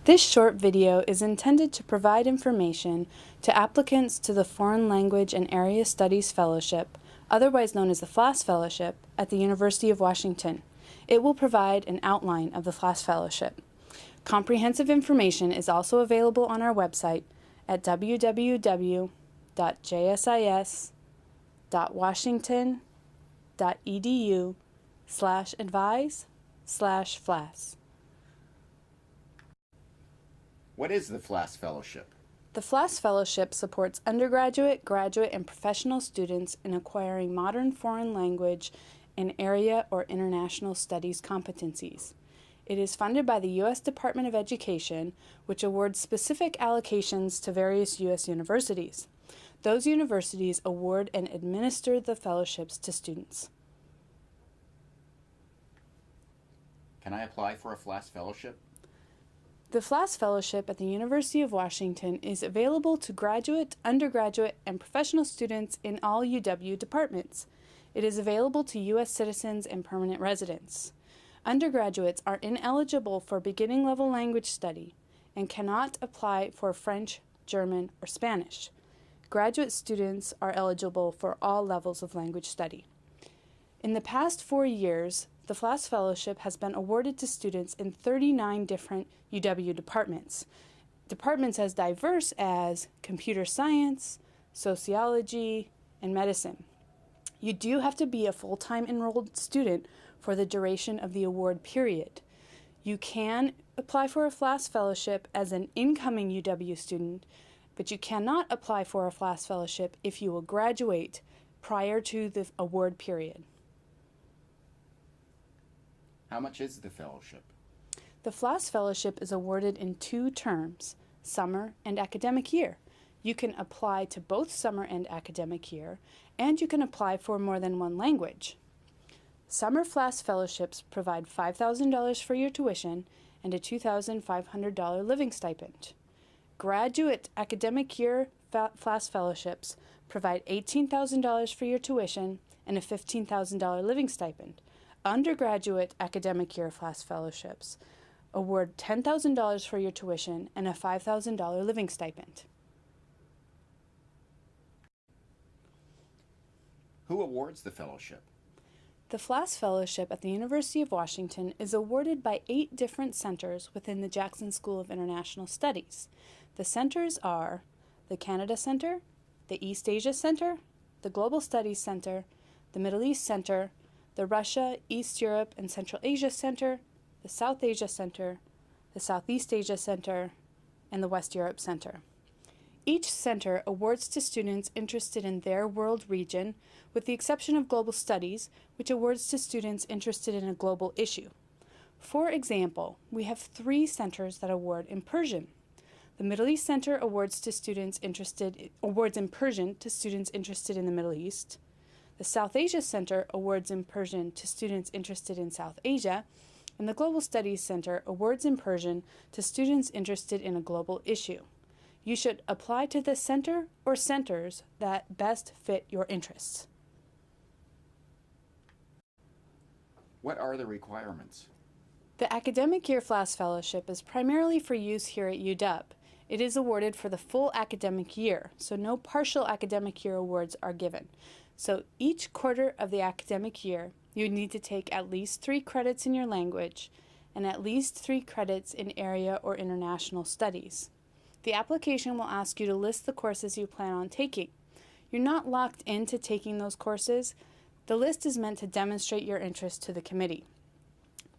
This short video is intended to provide information to applicants to the Foreign Language and Area Studies Fellowship, otherwise known as the FLAS Fellowship, at the University of Washington. It will provide an outline of the FLAS Fellowship. Comprehensive information is also available on our website at www.jsis.washington.edu/advise/FLAS. What is the FLAS Fellowship? The FLAS Fellowship supports undergraduate, graduate, and professional students in acquiring modern foreign language and area or international studies competencies. It is funded by the U.S. Department of Education, which awards specific allocations to various U.S. universities. Those universities award and administer the fellowships to students. Can I apply for a FLAS Fellowship? The FLAS Fellowship at the University of Washington is available to graduate, undergraduate, and professional students in all UW departments. It is available to U.S. citizens and permanent residents. Undergraduates are ineligible for beginning level language study and cannot apply for French, German, or Spanish. Graduate students are eligible for all levels of language study. In the past 4 years, the FLAS Fellowship has been awarded to students in 39 different UW departments. Departments as diverse as computer science, sociology, and medicine. You do have to be a full-time enrolled student for the duration of the award period. You can apply for a FLAS Fellowship as an incoming UW student, but you cannot apply for a FLAS Fellowship if you will graduate prior to the award period. How much is the fellowship? The FLAS Fellowship is awarded in 2 terms, summer and academic year. You can apply to both summer and academic year, and you can apply for more than one language. Summer FLAS Fellowships provide $5,000 for your tuition and a $2,500 living stipend. Graduate academic year FLAS Fellowships provide $18,000 for your tuition and a $15,000 living stipend. Undergraduate academic year FLAS Fellowships award $10,000 for your tuition and a $5,000 living stipend. Who awards the fellowship? The FLAS Fellowship at the University of Washington is awarded by 8 different centers within the Jackson School of International Studies. The centers are the Canada Center, the East Asia Center, the Global Studies Center, the Middle East Center, the Russia, East Europe, and Central Asia Center, the South Asia Center, the Southeast Asia Center, and the West Europe Center. Each center awards to students interested in their world region, with the exception of Global Studies, which awards to students interested in a global issue. For example, we have 3 centers that award in Persian. The Middle East Center awards in Persian to students interested in the Middle East. The South Asia Center awards in Persian to students interested in South Asia, and the Global Studies Center awards in Persian to students interested in a global issue. You should apply to the center or centers that best fit your interests. What are the requirements? The Academic Year FLAS Fellowship is primarily for use here at UW. It is awarded for the full academic year, so no partial academic year awards are given. So each quarter of the academic year, you need to take at least 3 credits in your language and at least 3 credits in area or international studies. The application will ask you to list the courses you plan on taking. You're not locked into taking those courses. The list is meant to demonstrate your interest to the committee.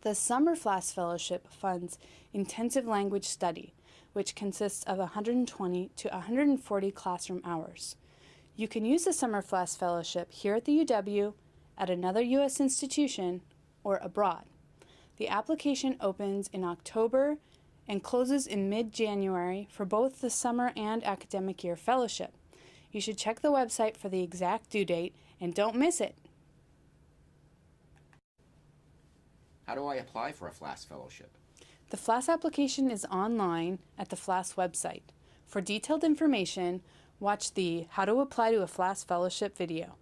The Summer FLAS Fellowship funds intensive language study, which consists of 120 to 140 classroom hours. You can use the Summer FLAS Fellowship here at the UW, at another U.S. institution, or abroad. The application opens in October and closes in mid-January for both the summer and academic year fellowship. You should check the website for the exact due date and don't miss it. How do I apply for a FLAS Fellowship? The FLAS application is online at the FLAS website. For detailed information, watch the How to Apply to a FLAS Fellowship video.